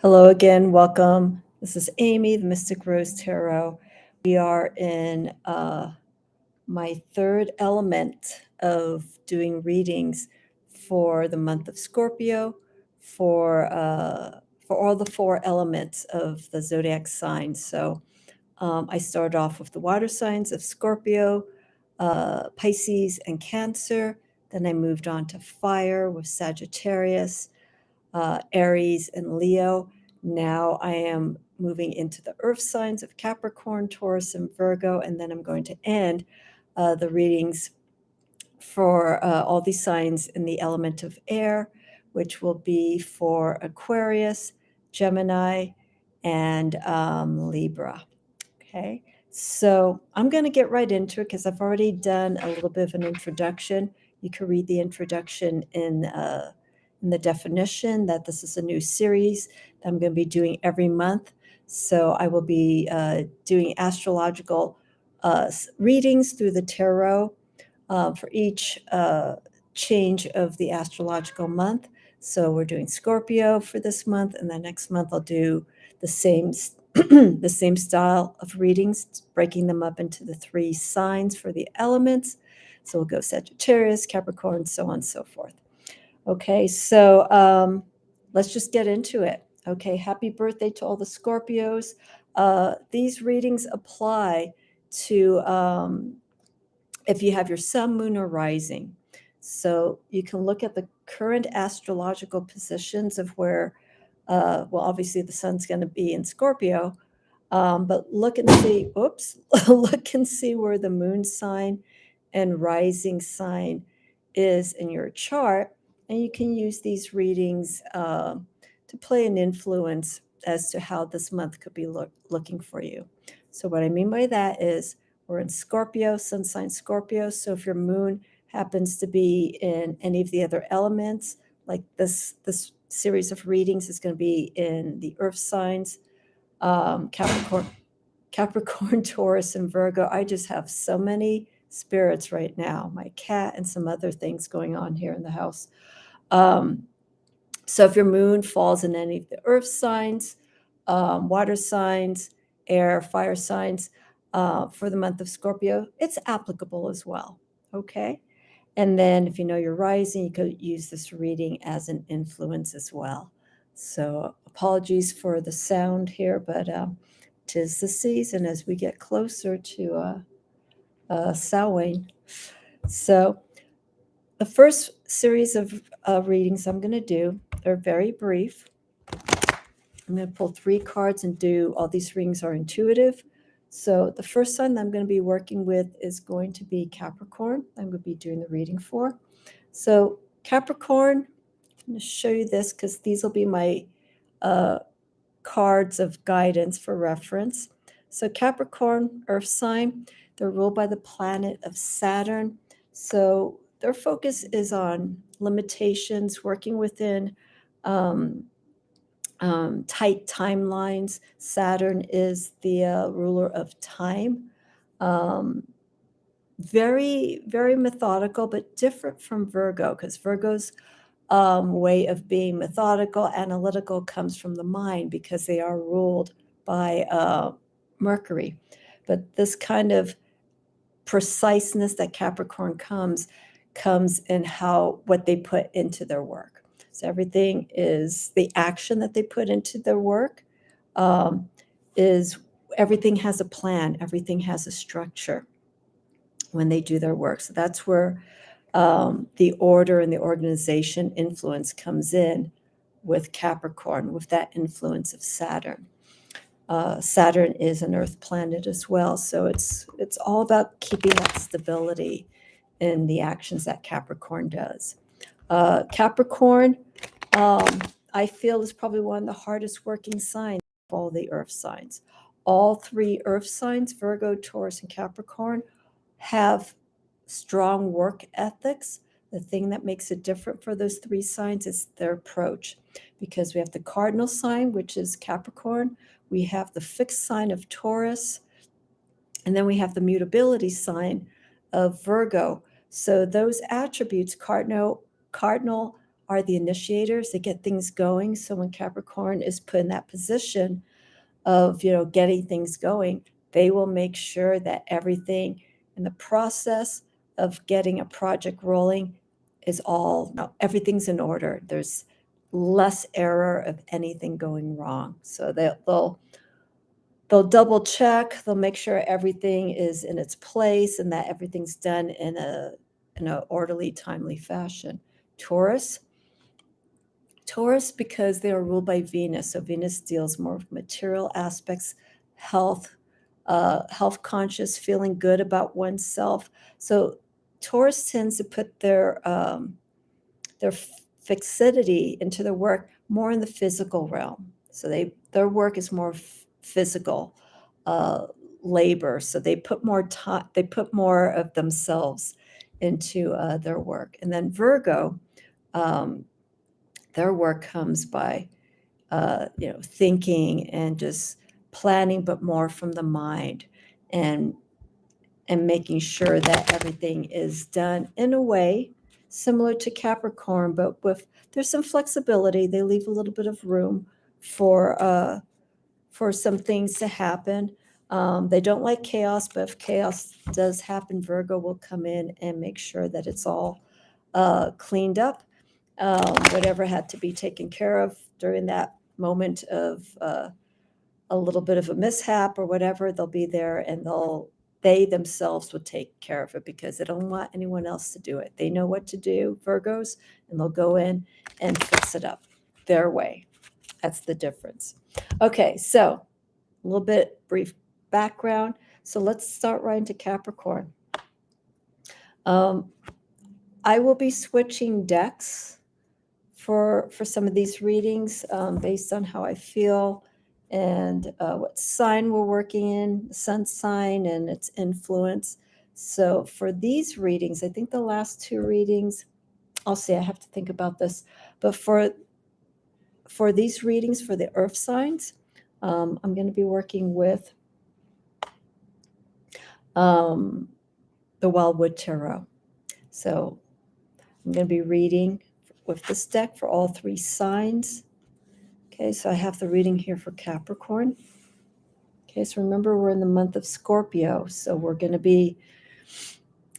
Hello again, welcome. This is Amy, the Mystic Rose Tarot. We are in my third element of doing readings for the month of Scorpio, for all the four elements of the zodiac signs. So I started off with the water signs of Scorpio, Pisces, and Cancer. Then I moved on to fire with Sagittarius, Aries, and Leo. Now I am moving into the earth signs of Capricorn, Taurus, and Virgo, and then I'm going to end the readings for all these signs in the element of air, which will be for Aquarius, Gemini, and Libra. Okay, so I'm going to get right into it because I've already done a little bit of an introduction. You can read the introduction in the definition that this is a new series that I'm going to be doing every month. So I will be doing astrological readings through the tarot for each change of the astrological month. So we're doing Scorpio for this month, and then next month I'll do the same the same style of readings, breaking them up into the three signs for the elements. So we'll go Sagittarius, Capricorn, so on and so forth. Okay, so let's just get into it. Okay, happy birthday to all the Scorpios. These readings apply to if you have your sun, moon, or rising. So you can look at the current astrological positions of where, well, obviously the sun's going to be in Scorpio, but look and see, look and see where the moon sign and rising sign is in your chart. And you can use these readings to play an influence as to how this month could be looking for you. So what I mean by that is we're in Scorpio, sun sign Scorpio. So if your moon happens to be in any of the other elements, like this series of readings is going to be in the earth signs, Capricorn, Taurus, and Virgo. I just have so many spirits right now, my cat and some other things going on here in the house. So if your moon falls in any of the earth signs, water signs, air, fire signs, for the month of Scorpio, it's applicable as well. Okay. And then if you know your rising, you could use this reading as an influence as well. So apologies for the sound here, but 'tis the season as we get closer to Samhain. So the first series of readings I'm going to do are very brief. I'm going to pull 3 cards and do all these readings are intuitive. So the first sign that I'm going to be working with is going to be Capricorn. I'm going to be doing the reading for. So Capricorn, I'm going to show you this because these will be my cards of guidance for reference. So Capricorn, earth sign, they're ruled by the planet of Saturn. So their focus is on limitations, working within tight timelines. Saturn is the ruler of time. Very, very methodical, but different from Virgo, because Virgo's way of being methodical, analytical comes from the mind because they are ruled by Mercury. But this kind of preciseness that Capricorn comes in what they put into their work. So everything is the action that they put into their work is everything has a plan, everything has a structure when they do their work. So that's where the order and the organization influence comes in with Capricorn, with that influence of Saturn. Saturn is an earth planet as well. So it's all about keeping that stability in the actions that Capricorn does. Capricorn, I feel, is probably one of the hardest working signs of all the earth signs. All 3 earth signs, Virgo, Taurus, and Capricorn, have strong work ethics. The thing that makes it different for those 3 signs is their approach, because we have the cardinal sign, which is Capricorn. We have the fixed sign of Taurus, and then we have the mutability sign of Virgo. So those attributes, cardinal Cardinal are the initiators. They get things going. So when Capricorn is put in that position of, getting things going, they will make sure that everything in the process of getting a project rolling is everything's in order. There's less error of anything going wrong. So they'll double check, they'll make sure everything is in its place and that everything's done in a orderly, timely fashion. Taurus, because they are ruled by Venus, so Venus deals more with material aspects, health, health conscious, feeling good about oneself. So Taurus tends to put their fixity into their work more in the physical realm. So their work is more physical labor. So they put more time, they put more of themselves into their work. And then Virgo, their work comes by thinking and just planning, but more from the mind, and making sure that everything is done in a way similar to Capricorn, but there's some flexibility. They leave a little bit of room for some things to happen. They don't like chaos, but if chaos does happen, Virgo will come in and make sure that it's all cleaned up. Whatever had to be taken care of during that moment of a little bit of a mishap or whatever, they'll be there and they themselves will take care of it because they don't want anyone else to do it. They know what to do, Virgos, and they'll go in and fix it up their way. That's the difference. Okay, so a little bit brief background. So let's start right into Capricorn. I will be switching decks for some of these readings based on how I feel and what sign we're working in, the sun sign and its influence. So for these readings, I think the last two readings, I'll say I have to think about this, but for these readings for the earth signs, I'm going to be working with the Wildwood Tarot. So I'm going to be reading with this deck for all three signs. Okay, so I have the reading here for Capricorn. Okay, so remember we're in the month of Scorpio, so we're going to be,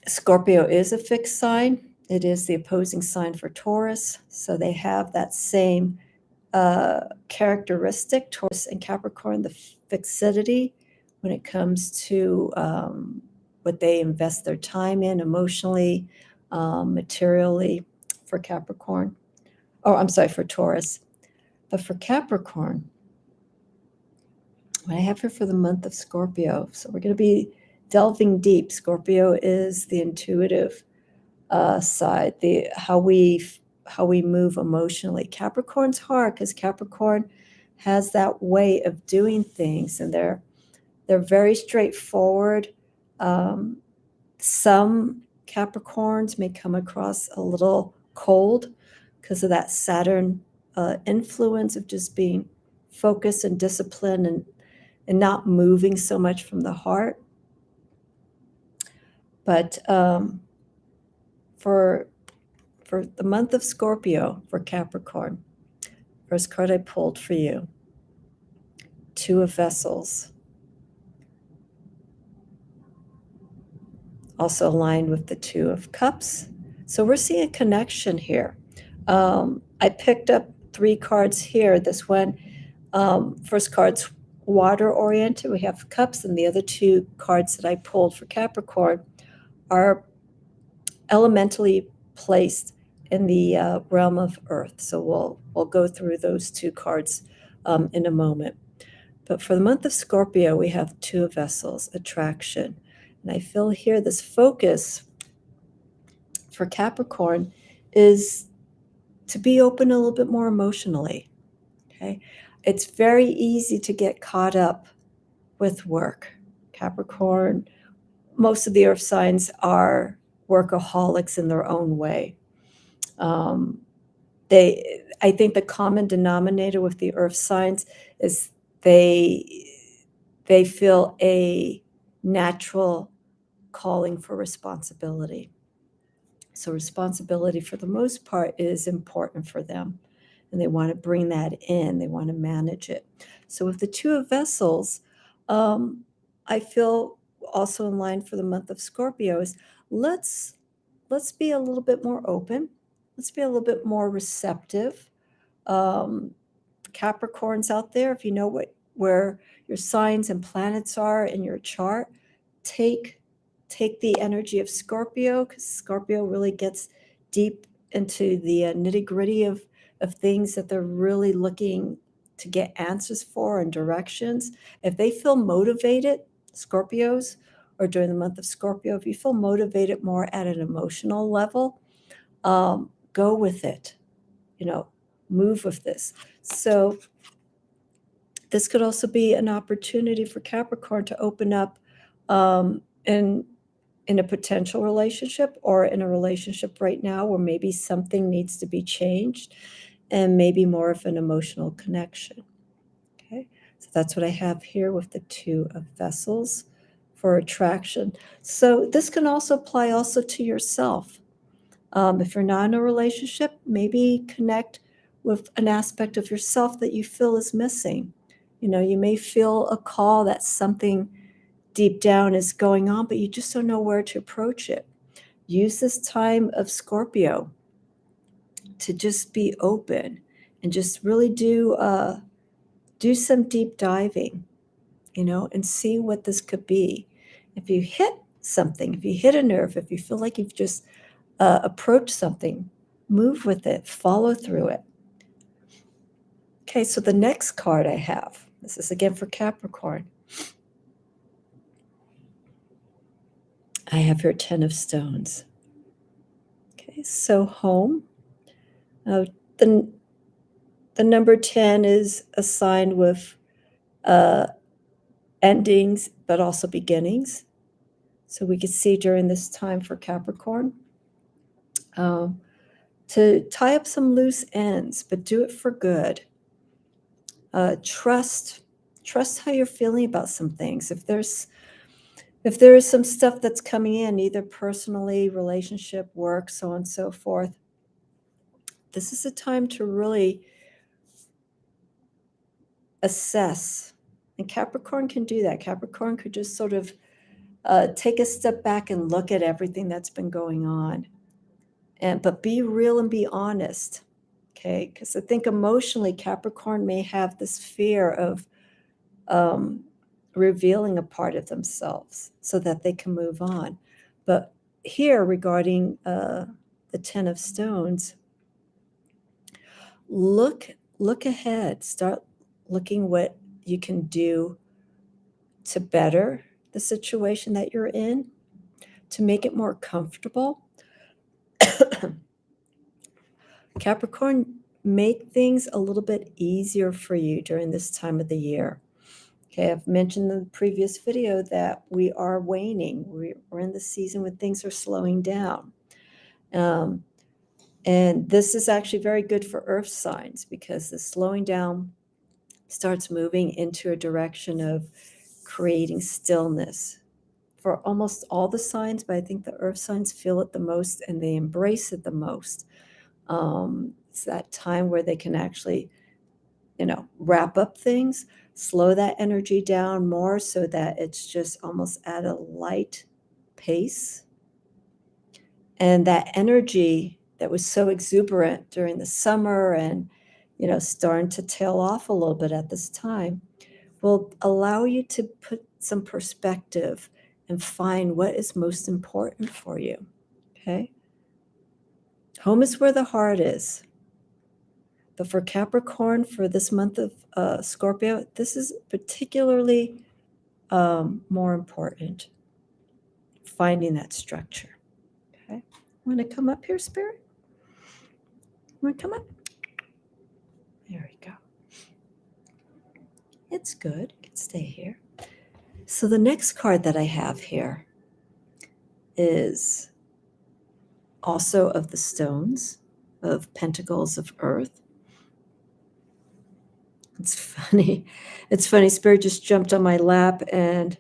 Scorpio is a fixed sign. It is the opposing sign for Taurus, so they have that same characteristic, Taurus and Capricorn, the fixity when it comes to what they invest their time in emotionally, materially for Capricorn. Oh, I'm sorry, for Taurus. But for Capricorn, what I have here for the month of Scorpio, so we're going to be delving deep. Scorpio is the intuitive side, how we move emotionally. Capricorn's hard because Capricorn has that way of doing things, and they're very straightforward. Some Capricorns may come across a little cold because of that Saturn influence of just being focused and disciplined and not moving so much from the heart. But for the month of Scorpio, for Capricorn, first card I pulled for you, Two of Vessels. Also aligned with the Two of Cups. So we're seeing a connection here. I picked up three cards here. This one, first card's water-oriented. We have cups, and the other two cards that I pulled for Capricorn are elementally placed in the realm of earth. So we'll go through those two cards in a moment. But for the month of Scorpio, we have Two of Vessels, attraction. And I feel here this focus for Capricorn is to be open a little bit more emotionally. Okay, it's very easy to get caught up with work. Capricorn, most of the earth signs are workaholics in their own way. I think the common denominator with the earth signs is they feel a natural calling for responsibility. So responsibility, for the most part, is important for them. And they want to bring that in. They want to manage it. So with the Two of Vessels, I feel also in line for the month of Scorpio is let's be a little bit more open. Let's be a little bit more receptive. Capricorns out there, if you know where your signs and planets are in your chart, take the energy of Scorpio, because Scorpio really gets deep into the nitty-gritty of things that they're really looking to get answers for and directions. If they feel motivated, Scorpios, or during the month of Scorpio, if you feel motivated more at an emotional level, go with it. Move with this. So this could also be an opportunity for Capricorn to open up in a potential relationship, or in a relationship right now where maybe something needs to be changed, and maybe more of an emotional connection. Okay, so that's what I have here with the Two of Vessels for attraction. So this can also apply also to yourself. If you're not in a relationship, maybe connect with an aspect of yourself that you feel is missing. You may feel a call that something deep down is going on, but you just don't know where to approach it. Use this time of Scorpio to just be open and just really do some deep diving, and see what this could be. If you hit something, if you hit a nerve, if you feel like you've just approached something, move with it, follow through it. Okay, so the next card I have, this is again for Capricorn. I have here 10 of Stones. Okay, so home. The number 10 is assigned with endings, but also beginnings. So we could see during this time for Capricorn to tie up some loose ends, but do it for good. Trust how you're feeling about some things. If there is some stuff that's coming in, either personally, relationship, work, so on and so forth, this is a time to really assess. And Capricorn can do that. Capricorn could just sort of take a step back and look at everything that's been going on. But be real and be honest, okay? Because I think emotionally, Capricorn may have this fear of revealing a part of themselves so that they can move on. But here, regarding the 10 of Stones, look ahead. Start looking what you can do to better the situation that you're in, to make it more comfortable. Capricorn, make things a little bit easier for you during this time of the year. Okay, I've mentioned in the previous video that we are waning. We're in the season when things are slowing down. And this is actually very good for earth signs, because the slowing down starts moving into a direction of creating stillness for almost all the signs, but I think the earth signs feel it the most and they embrace it the most. It's that time where they can actually, wrap up things, slow that energy down more so that it's just almost at a light pace. And that energy that was so exuberant during the summer and, starting to tail off a little bit at this time, will allow you to put some perspective and find what is most important for you. Okay? Home is where the heart is. But for Capricorn, for this month of Scorpio, this is particularly more important, finding that structure. Okay? Want to come up here, Spirit? Want to come up? There we go. It's good. You can stay here. So the next card that I have here is also of the Stones, of Pentacles of Earth. It's funny. It's funny. Spirit just jumped on my lap and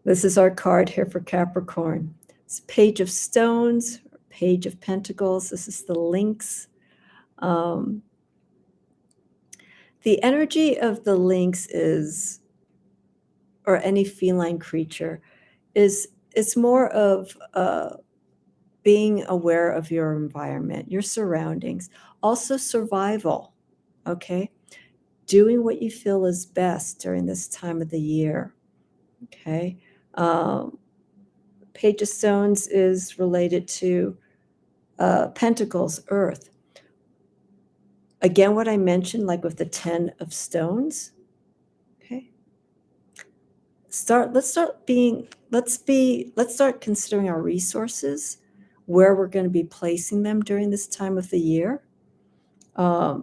This is our card here for Capricorn. It's Page of Stones, Page of Pentacles. This is the Lynx. The energy of the lynx is, or any feline creature, it's more of being aware of your environment, your surroundings, also survival, okay? Doing what you feel is best during this time of the year, okay? Page of Stones is related to Pentacles, Earth. Again, what I mentioned, like with the 10 of Stones, okay? Let's start considering our resources, where we're going to be placing them during this time of the year. But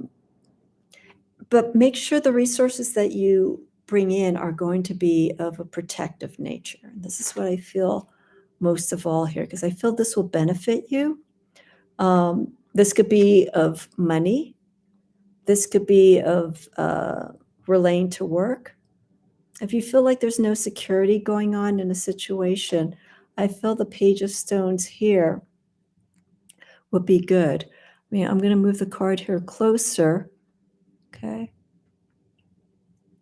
make sure the resources that you bring in are going to be of a protective nature. And this is what I feel most of all here, because I feel this will benefit you. This could be of money. This could be of relaying to work. If you feel like there's no security going on in a situation, I feel the Page of Stones here would be good. I mean, I'm going to move the card here closer. Okay.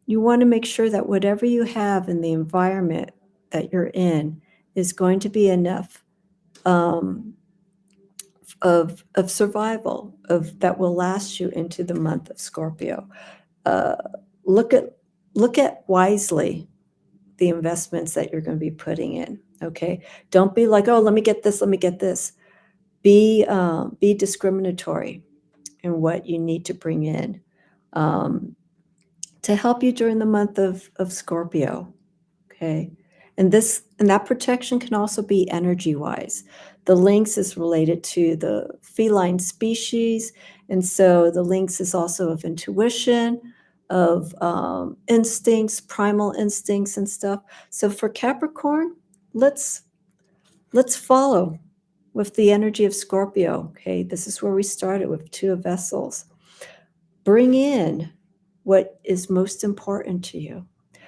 You want to make sure that whatever you have in the environment that you're in is going to be enough of survival, that will last you into the month of Scorpio. Look at wisely the investments that you're going to be putting in. Okay, don't be like, oh, let me get this, let me get this. Be discriminatory in what you need to bring in to help you during the month of Scorpio. Okay, and that protection can also be energy wise. The lynx is related to the feline species, and so the lynx is also of intuition, of instincts, primal instincts and stuff. So for Capricorn, let's follow with the energy of Scorpio. Okay, this is where we started with 2 of Vessels. Bring in what is most important to you,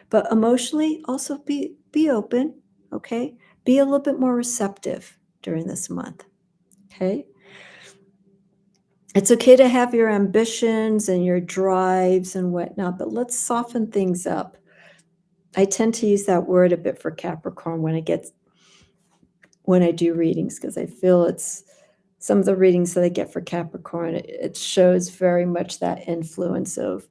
but emotionally also be open. Okay, be a little bit more receptive during this month. Okay, it's okay to have your ambitions and your drives and whatnot, but let's soften things up. I tend to use that word a bit for Capricorn when I do readings, because I feel it's some of the readings that I get for Capricorn, it shows very much that influence of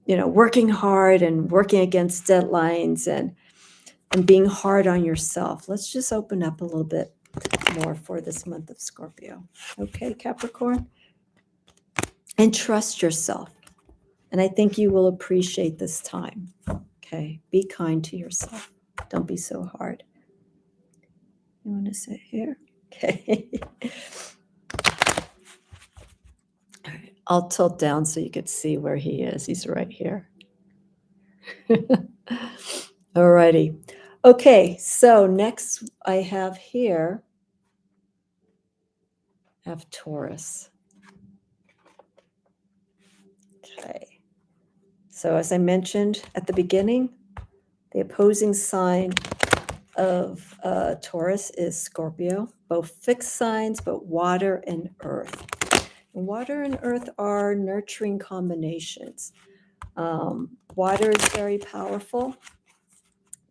working hard and working against deadlines and being hard on yourself. Let's just open up a little bit more for this month of Scorpio. Okay, Capricorn? And trust yourself. And I think you will appreciate this time. Okay, be kind to yourself. Don't be so hard. You want to sit here? Okay. All right. I'll tilt down so you could see where he is. He's right here. All righty. Okay, so next I have here, I have Taurus. Okay. So as I mentioned at the beginning, the opposing sign of Taurus is Scorpio, both fixed signs, but water and earth. And water and earth are nurturing combinations. Water is very powerful.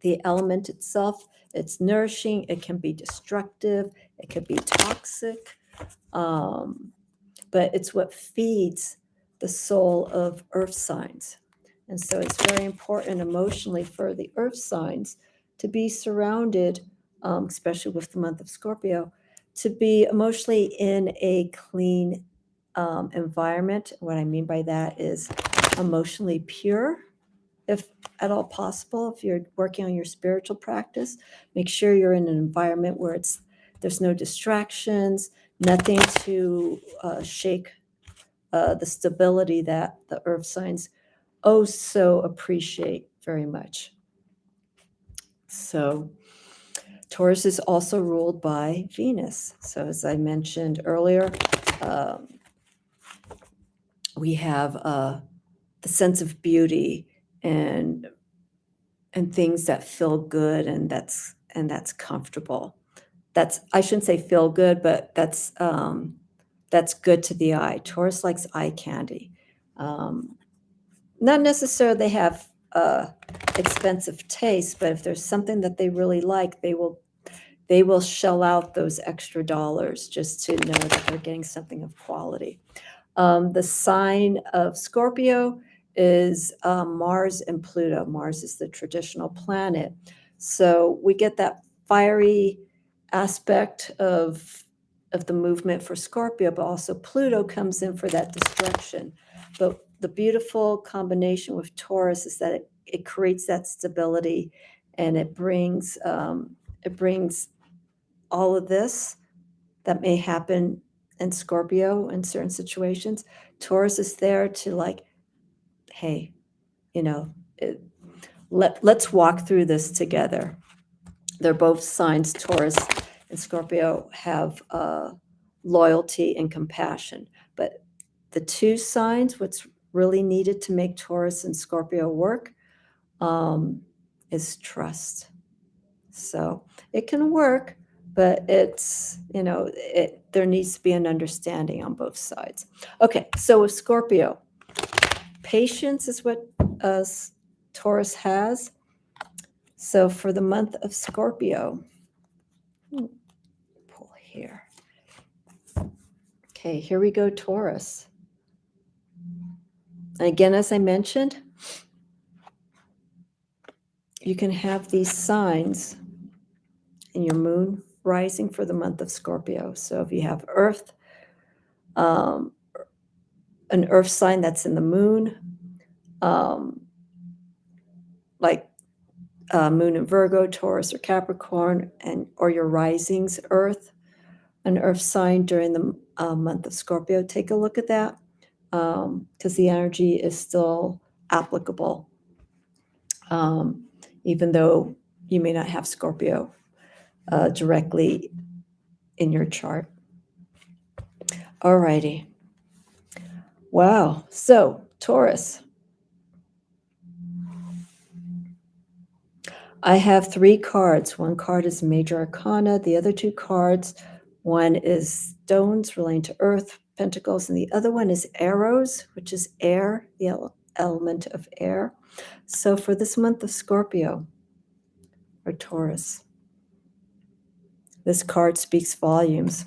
The element itself, it's nourishing. It can be destructive. It can be toxic. But it's what feeds the soul of earth signs. And so it's very important emotionally for the earth signs to be surrounded, especially with the month of Scorpio, to be emotionally in a clean environment. What I mean by that is emotionally pure, if at all possible. If you're working on your spiritual practice, make sure you're in an environment where there's no distractions, nothing to shake the stability that the earth signs so appreciate very much. So Taurus is also ruled by Venus. So as I mentioned earlier, we have the sense of beauty and and things that feel good, and that's comfortable. I shouldn't say feel good, but that's good to the eye. Taurus likes eye candy. Not necessarily they have expensive taste, but if there's something that they really like, they will shell out those extra dollars just to know that they're getting something of quality. The sign of Scorpio is Mars and Pluto. Mars is the traditional planet. So we get that fiery aspect of the movement for Scorpio, but also Pluto comes in for that destruction. But the beautiful combination with Taurus is that it creates that stability, and it brings all of this that may happen in Scorpio in certain situations. Taurus is there to like, hey, you know, let's walk through this together. They're both signs, Taurus and Scorpio have loyalty and compassion. But the two signs, what's really needed to make Taurus and Scorpio work is trust. So it can work, but it's, there needs to be an understanding on both sides. Okay, so with Scorpio, patience is what Taurus has. So for the month of Scorpio, pull here. Okay, here we go, Taurus. And again, as I mentioned, you can have these signs in your moon rising for the month of Scorpio. So if you have Earth, an Earth sign that's in the moon, like Moon in Virgo, Taurus, or Capricorn, or your rising's Earth, an Earth sign during the month of Scorpio. Take a look at that because the energy is still applicable, even though you may not have Scorpio directly in your chart. Alrighty. Wow. So Taurus. I have 3 cards. One card is Major Arcana. The other 2 cards, one is stones relating to Earth, Pentacles, and the other one is arrows, which is air, the element of air. So for this month of Scorpio or Taurus, this card speaks volumes.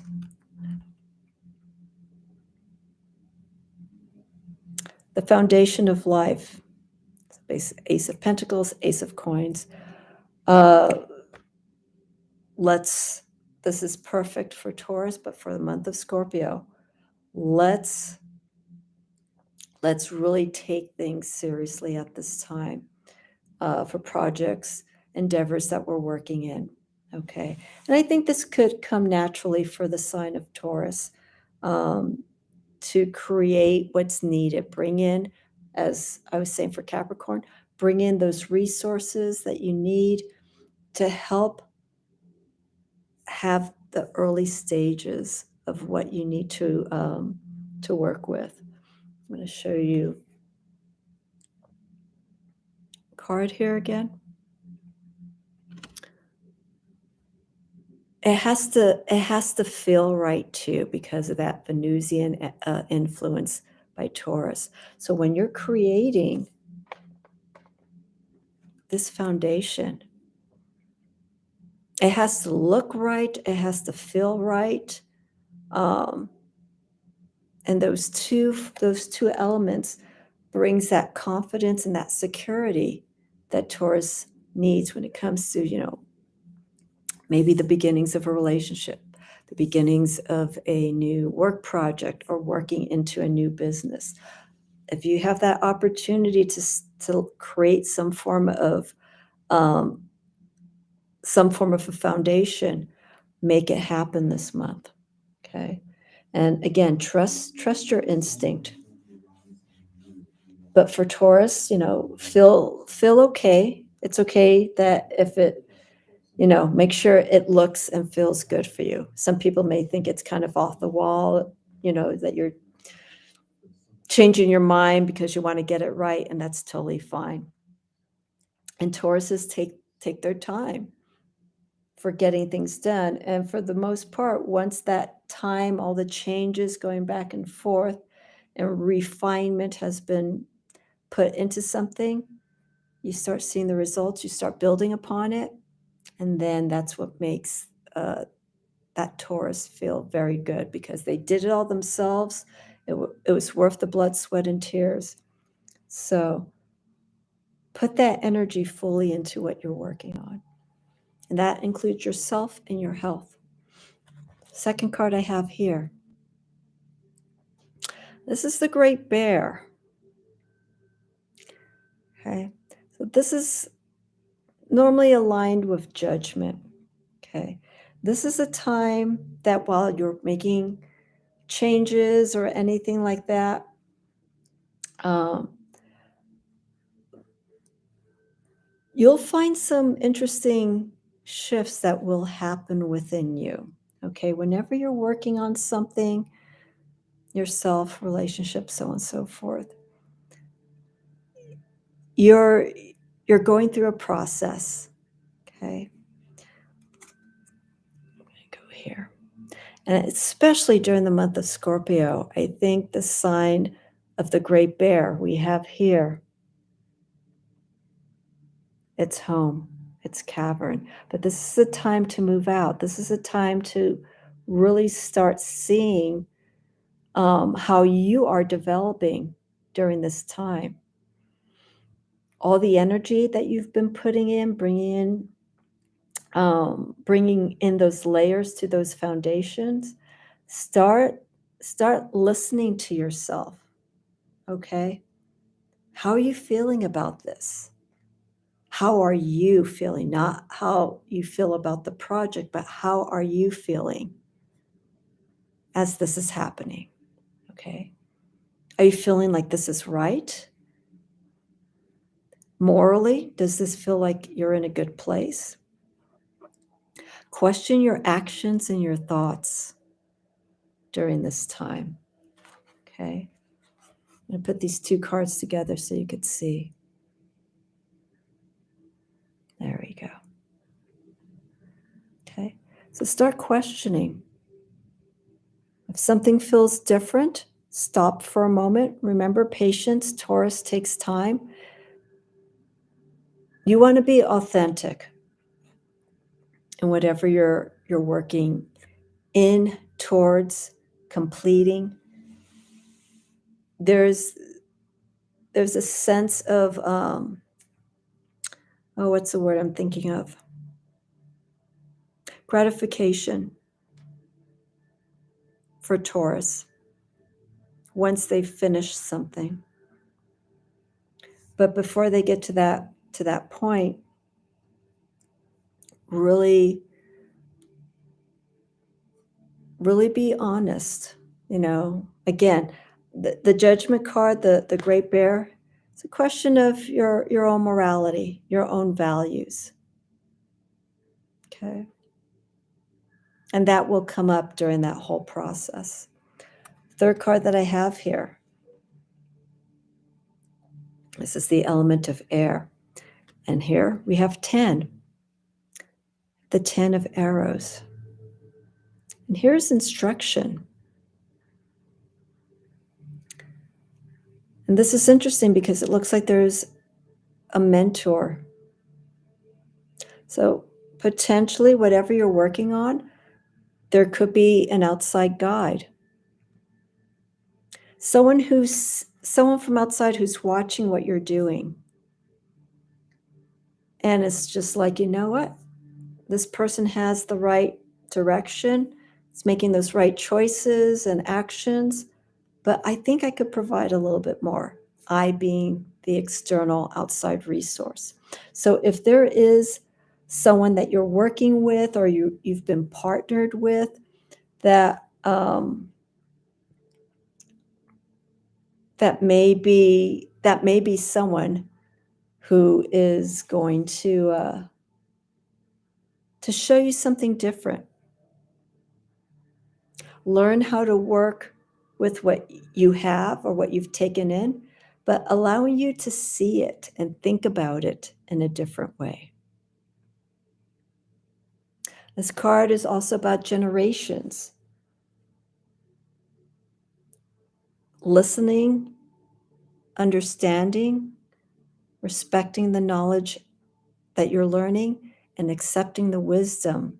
The foundation of life. Ace of Pentacles, Ace of Coins. This is perfect for Taurus, but for the month of Scorpio, let's really take things seriously at this time for projects, endeavors that we're working in. Okay. And I think this could come naturally for the sign of Taurus to create what's needed. Bring in, as I was saying for Capricorn, bring in those resources that you need to help have the early stages of what you need to work with. I'm going to show you a card here again. It has to feel right too because of that Venusian influence by Taurus. So when you're creating this foundation, it has to look right. It has to feel right. And those two elements brings that confidence and that security that Taurus needs when it comes to, maybe the beginnings of a relationship, the beginnings of a new work project, or working into a new business. If you have that opportunity to create some form of a foundation, make it happen this month. Okay. And again, trust your instinct. But for Taurus, feel okay. It's okay that if it, make sure it looks and feels good for you. Some people may think it's kind of off the wall, that you're changing your mind because you want to get it right, and that's totally fine. And Tauruses take their time for getting things done. And for the most part, once that time, all the changes going back and forth and refinement has been put into something, you start seeing the results, you start building upon it. And then that's what makes that Taurus feel very good, because they did it all themselves. It was worth the blood, sweat, and tears. So put that energy fully into what you're working on. And that includes yourself and your health. Second card I have here. This is the Great Bear. Okay. So this is normally aligned with judgment. Okay. This is a time that while you're making changes or anything like that, you'll find some interesting shifts that will happen within you. Okay. Whenever you're working on something, yourself, relationship, so on and so forth, you're going through a process. Okay. I'm going to go here. And especially during the month of Scorpio, I think the sign of the Great Bear we have here, it's home, it's cavern. But this is a time to move out. This is a time to really start seeing how you are developing during this time. All the energy that you've been putting in, bringing in those layers to those foundations. Start listening to yourself. Okay, how are you feeling about this? How are you feeling? Not how you feel about the project, but how are you feeling as this is happening? Okay, are you feeling like this is right? Morally, does this feel like you're in a good place? Question your actions and your thoughts during this time. Okay. I'm going to put these two cards together so you could see. There we go. Okay. So start questioning. If something feels different, stop for a moment. Remember, patience, Taurus takes time. You want to be authentic in whatever you're working in towards completing. There's a sense of what's the word I'm thinking of? Gratification for Taurus once they've finished something. But before they get to that point, really be honest. Again, the Judgment card, the Great Bear, it's a question of your own morality, your own values. Okay. And that will come up during that whole process. Third card that I have here. This is the element of air. And here we have 10. The 10 of arrows. And here's instruction. And this is interesting because it looks like there's a mentor. So potentially whatever you're working on, there could be an outside guide. Someone from outside who's watching what you're doing. And it's just like, you know what? This person has the right direction. It's making those right choices and actions. But I think I could provide a little bit more, I being the external outside resource. So if there is someone that you're working with or you've been partnered with that may be someone who is going to show you something different. Learn how to work with what you have or what you've taken in, but allowing you to see it and think about it in a different way. This card is also about generations. Listening, understanding, respecting the knowledge that you're learning, and accepting the wisdom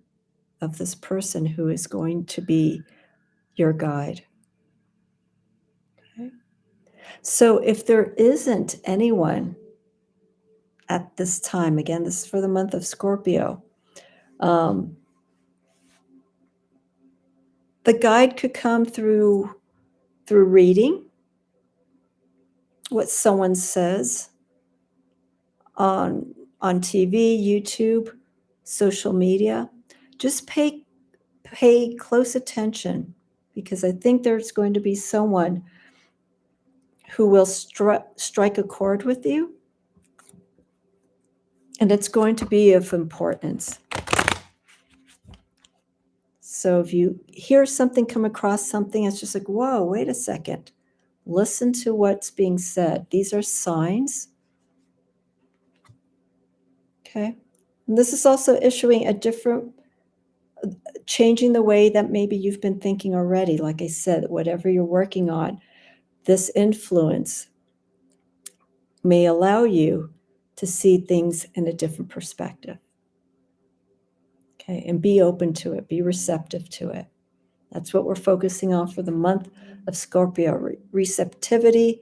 of this person who is going to be your guide. Okay. So if there isn't anyone at this time, again, this is for the month of Scorpio, the guide could come through reading what someone says on TV, YouTube, social media. Just pay close attention, because I think there's going to be someone who will strike a chord with you, and it's going to be of importance. So if you hear something, come across something, it's just like, whoa, wait a second. Listen to what's being said. These are signs. Okay. And this is also issuing a different, changing the way that maybe you've been thinking already. Like I said, whatever you're working on, this influence may allow you to see things in a different perspective. Okay. And be open to it, be receptive to it. That's what we're focusing on for the month of Scorpio. Receptivity,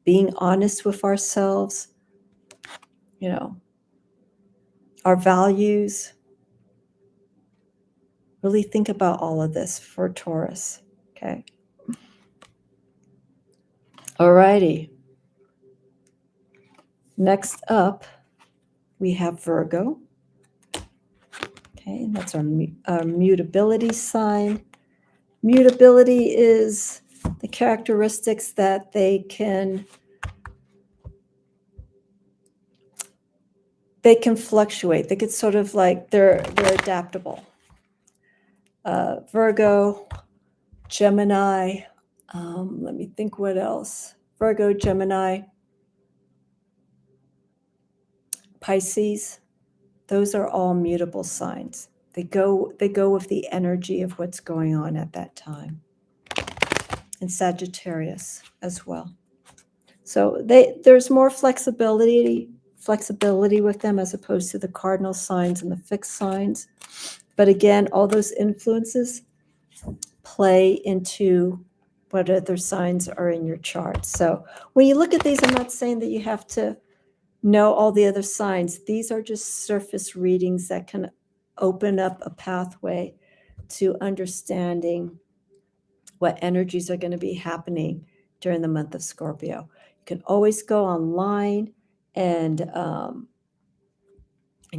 being honest with ourselves, our values. Really think about all of this for Taurus, okay? All righty. Next up, we have Virgo. Okay, and that's our mutability sign. Mutability is the characteristics that they can fluctuate. They could sort of like, they're adaptable. Virgo, Gemini, let me think what else. Virgo, Gemini, Pisces, those are all mutable signs. They go with the energy of what's going on at that time. And Sagittarius as well. So there's more flexibility with them as opposed to the cardinal signs and the fixed signs. But again, all those influences play into what other signs are in your chart. So when you look at these, I'm not saying that you have to know all the other signs. These are just surface readings that can open up a pathway to understanding what energies are going to be happening during the month of Scorpio. You can always go online and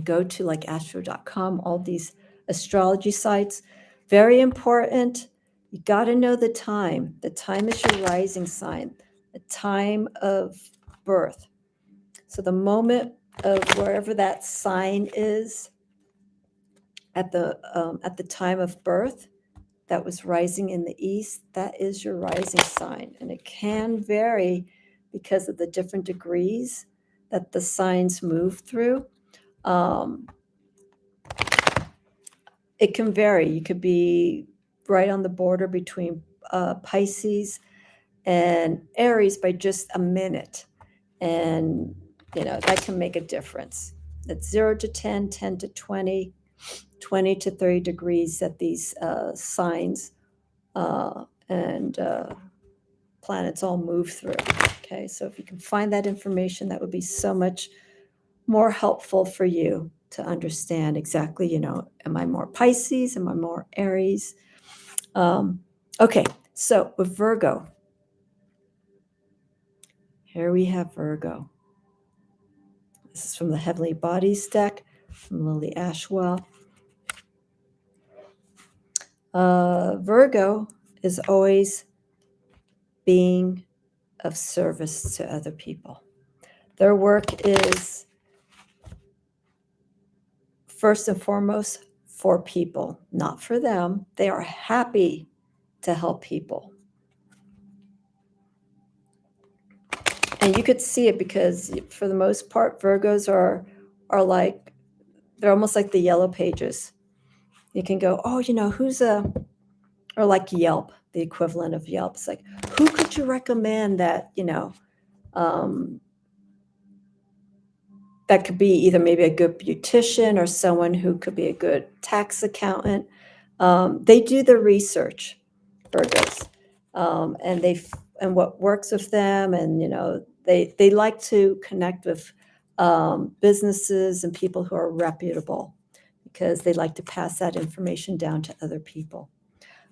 go to like astro.com, all these astrology sites. Very important. You got to know the time. The time is your rising sign, the time of birth. So the moment of wherever that sign is at the time of birth, that was rising in the east, that is your rising sign. And it can vary because of the different degrees that the signs move through. It can vary. You could be right on the border between Pisces and Aries by just a minute. And, that can make a difference. It's 0 to 10, 10 to 20, 20 to 30 degrees that these signs and planets all move through. Okay, so if you can find that information, that would be so much more helpful for you to understand exactly, am I more Pisces? Am I more Aries? Okay, so with Virgo, here we have Virgo. This is from the Heavenly Bodies deck from Lily Ashwell. Virgo is always being of service to other people. Their work is first and foremost for people, not for them. They are happy to help people. And you could see it because for the most part, Virgos are like, they're almost like the yellow pages. You can go, oh, who's or like Yelp, the equivalent of Yelp. It's like, who could you recommend that, that could be either maybe a good beautician or someone who could be a good tax accountant. They do the research, Virgos, and what works with them, and they like to connect with businesses and people who are reputable because they like to pass that information down to other people.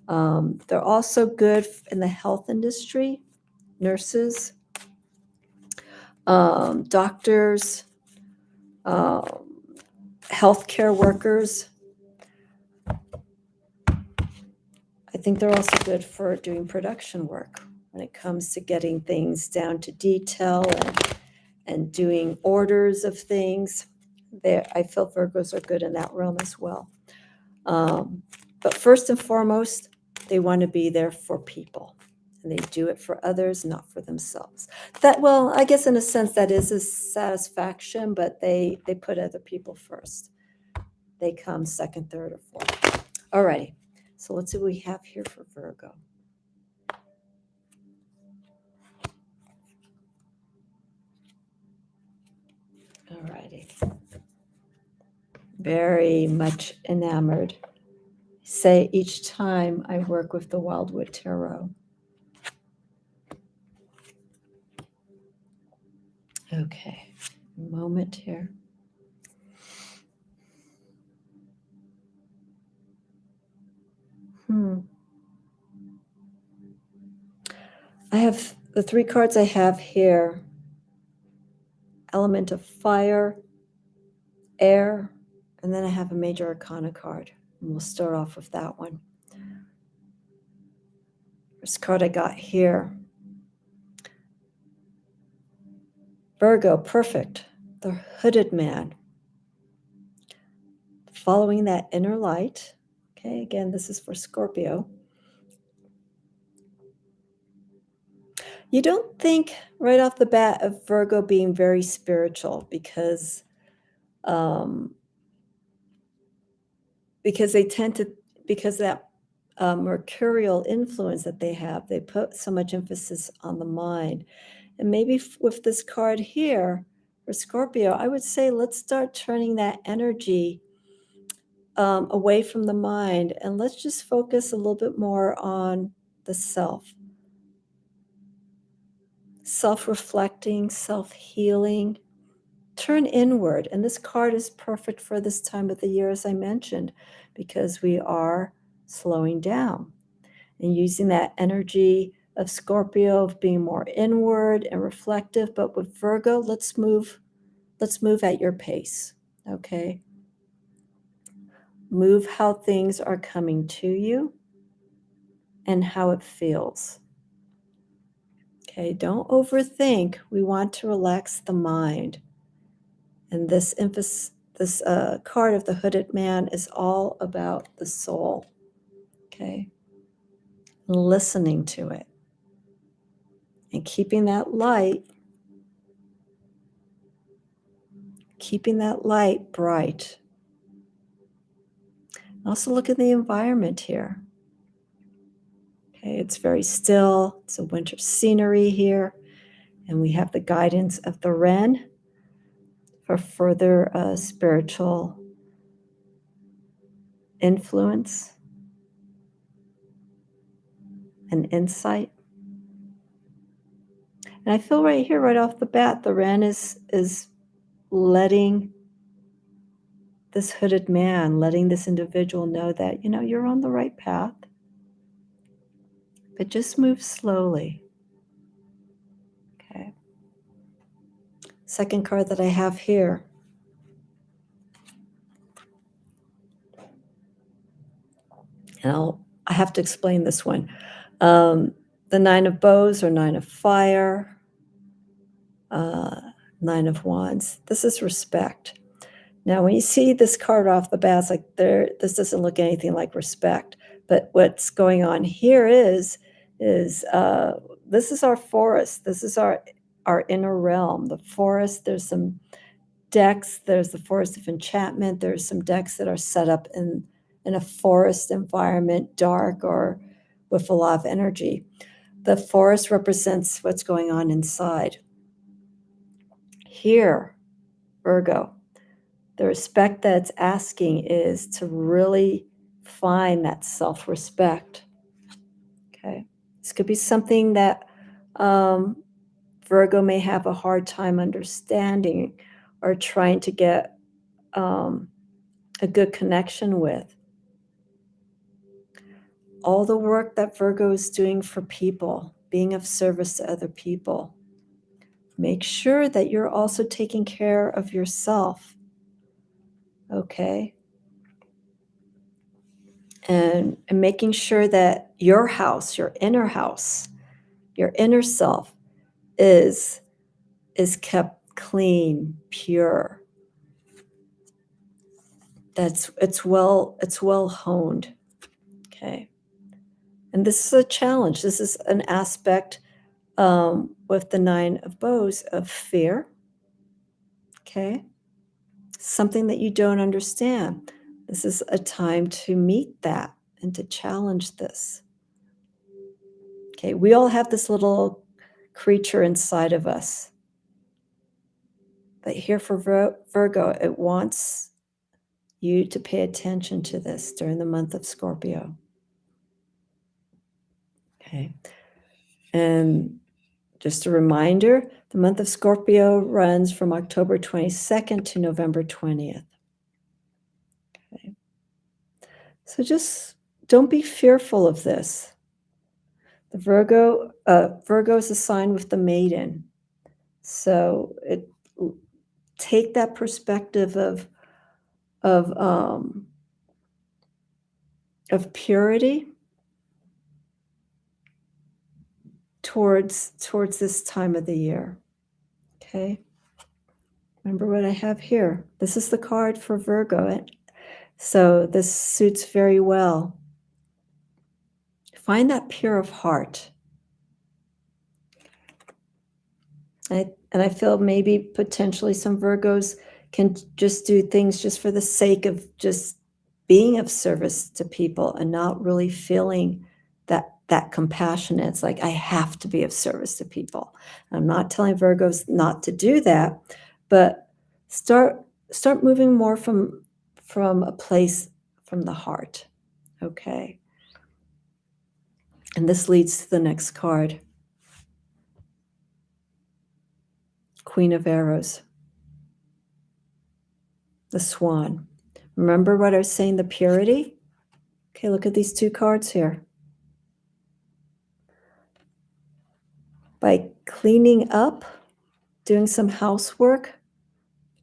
They're also good in the health industry, nurses, doctors, healthcare workers. I think they're also good for doing production work when it comes to getting things down to detail and doing orders of things. I feel Virgos are good in that realm as well. But first and foremost, they want to be there for people, and they do it for others, not for themselves. Well, I guess in a sense that is a satisfaction, but they put other people first. They come second, third, or fourth. All righty. So let's see what we have here for Virgo. All righty. Very much enamored. Say each time I work with the Wildwood Tarot. Okay, a moment here. I have the three cards I have here. Element of fire, air, and then I have a major arcana card. And we'll start off with that one. First card I got here. Virgo, perfect. The hooded man. Following that inner light. Okay, again, this is for Scorpio. You don't think right off the bat of Virgo being very spiritual because they tend to, because that mercurial influence that they have, they put so much emphasis on the mind. And maybe with this card here for Scorpio, I would say let's start turning that energy away from the mind, and let's just focus a little bit more on the self-reflecting, self-healing. Turn inward. And this card is perfect for this time of the year, as I mentioned, because we are slowing down and using that energy of Scorpio of being more inward and reflective. But with Virgo, let's move at your pace. Okay. Move how things are coming to you and how it feels. Okay, don't overthink. We want to relax the mind. And this card of the hooded man is all about the soul. Okay, listening to it and keeping that light bright. Also look at the environment here. Okay, it's very still. It's a winter scenery here. And we have the guidance of the wren for further spiritual influence and insight. And I feel right here, right off the bat, the wren is letting this hooded man, letting this individual know that, you're on the right path, but just move slowly. Okay. Second card that I have here. And I have to explain this one. The Nine of Bows or Nine of Fire, Nine of Wands. This is respect. Now, when you see this card off the bat, it's like this doesn't look anything like respect. But what's going on here is this is our forest. This is our our inner realm. The forest, there's some decks. There's the Forest of Enchantment. There's some decks that are set up in a forest environment, dark or with a lot of energy. The forest represents what's going on inside. Here, Virgo, the respect that it's asking is to really find that self-respect. Okay. This could be something that Virgo may have a hard time understanding or trying to get a good connection with. All the work that Virgo is doing for people, being of service to other people. Make sure that you're also taking care of yourself. Okay? And making sure that your house, your inner house, your inner self is kept clean, pure. It's well honed. Okay. And this is a challenge. This is an aspect with the Nine of Bows of fear. Okay. Something that you don't understand. This is a time to meet that and to challenge this. Okay. We all have this little creature inside of us. But here for Virgo, it wants you to pay attention to this during the month of Scorpio. Okay. And just a reminder, the month of Scorpio runs from October 22nd to November 20th. Okay. So just don't be fearful of this. The Virgo is a sign with the maiden. So take that perspective of purity towards this time of the year. Okay. Remember what I have here. This is the card for Virgo. So this suits very well. Find that pure of heart. And I feel maybe potentially some Virgos can just do things just for the sake of just being of service to people and not really feeling that compassion. It's like, I have to be of service to people. I'm not telling Virgos not to do that, but start moving more from a place from the heart. Okay. And this leads to the next card. Queen of Arrows. The Swan. Remember what I was saying, the purity? Okay, look at these two cards here. By cleaning up, doing some housework,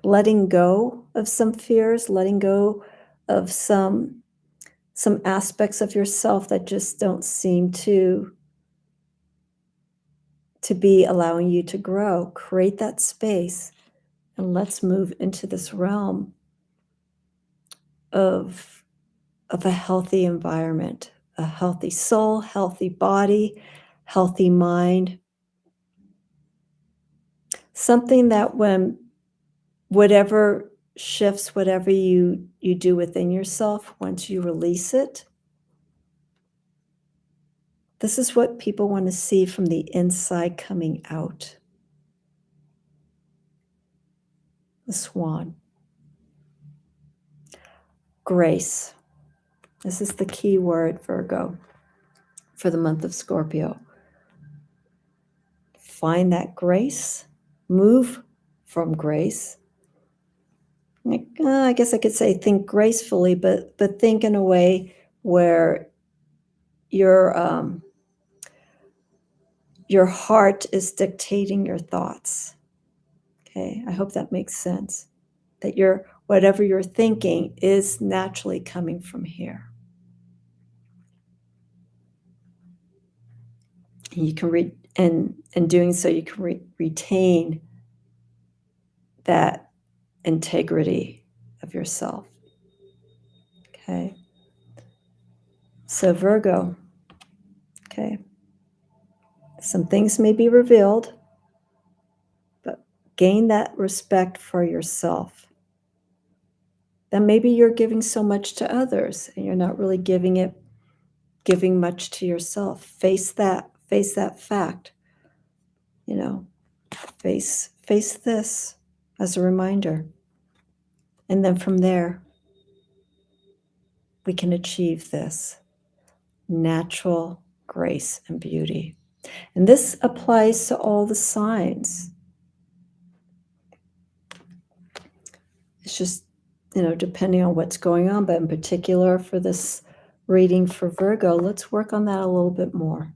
letting go of some fears, letting go of some aspects of yourself that just don't seem to be allowing you to grow. Create that space, and let's move into this realm of a healthy environment, a healthy soul, healthy body, healthy mind. Something that when whatever shifts, whatever you do within yourself, once you release it, this is what people want to see from the inside coming out. The Swan. Grace. This is the key word, Virgo, for the month of Scorpio. Find that grace. Move from grace. I guess I could say think gracefully, but think in a way where your heart is dictating your thoughts. Okay, I hope that makes sense. That whatever you're thinking is naturally coming from here. And you can in doing so, you can retain that integrity of yourself. Okay. So Virgo, okay. Some things may be revealed. Gain that respect for yourself. Then maybe you're giving so much to others and you're not really giving much to yourself. Face that fact. You know, face this as a reminder. And then from there, we can achieve this natural grace and beauty. And this applies to all the signs. It's just, depending on what's going on, but in particular for this reading for Virgo, let's work on that a little bit more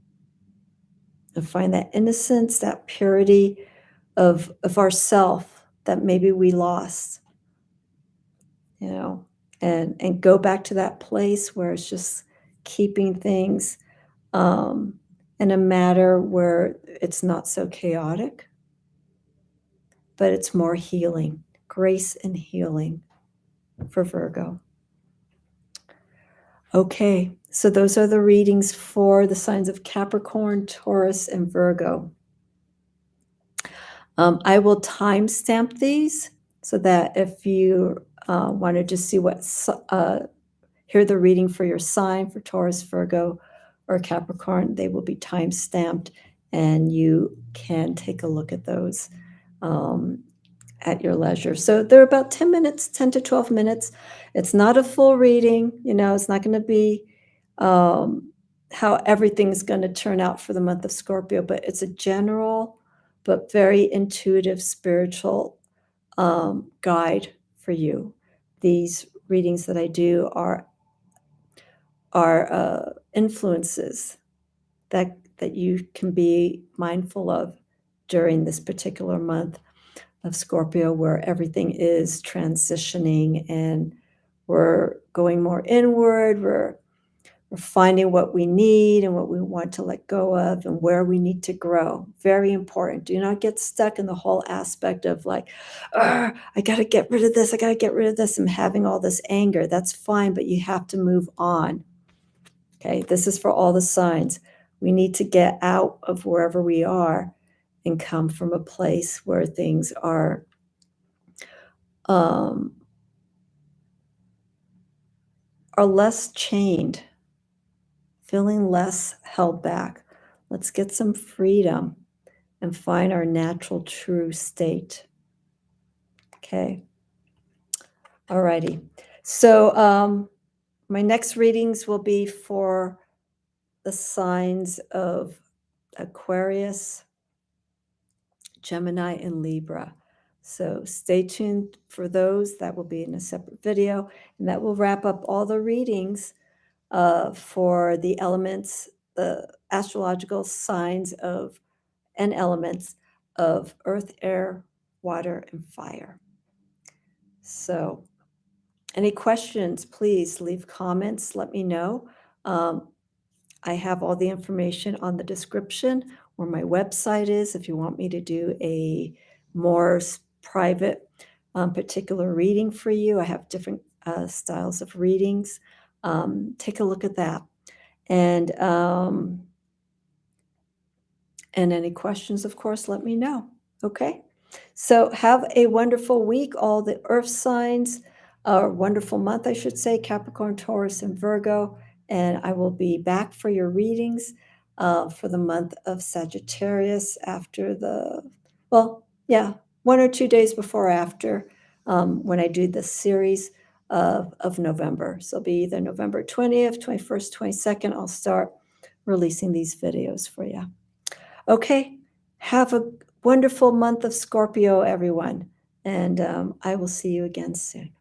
and find that innocence, that purity of ourself that maybe we lost, and go back to that place where it's just keeping things in a matter where it's not so chaotic, but it's more healing, grace and healing for Virgo. Okay, so those are the readings for the signs of Capricorn, Taurus, and Virgo. I will timestamp these so that if you want to just see hear the reading for your sign for Taurus, Virgo, or Capricorn, they will be time-stamped and you can take a look at those at your leisure. So they're about 10 minutes, 10 to 12 minutes. It's not a full reading, it's not going to be how everything's going to turn out for the month of Scorpio, but it's a general but very intuitive spiritual guide for you. These readings that I do are influences that you can be mindful of during this particular month of Scorpio, where everything is transitioning and we're going more inward. We're finding what we need and what we want to let go of and where we need to grow. Very important. Do not get stuck in the whole aspect of like, I got to get rid of this. I got to get rid of this. I'm having all this anger. That's fine, but you have to move on. Okay, this is for all the signs. We need to get out of wherever we are and come from a place where things are less chained, feeling less held back. Let's get some freedom and find our natural true state. Okay. All righty. So my next readings will be for the signs of Aquarius, Gemini, and Libra. So stay tuned for those. That will be in a separate video, and that will wrap up all the readings for the elements, the astrological signs and elements of earth, air, water, and fire. So any questions, please leave comments. Let me know. I have all the information on the description where my website is if you want me to do a more private particular reading for you. I have different styles of readings. Take a look at that. And any questions, of course, let me know. Okay? So have a wonderful week, all the earth signs, a wonderful month, I should say, Capricorn, Taurus, and Virgo. And I will be back for your readings for the month of Sagittarius after 1 or 2 days before or after when I do this series of November. So it'll be either November 20th, 21st, 22nd. I'll start releasing these videos for you. Okay, have a wonderful month of Scorpio, everyone. And I will see you again soon.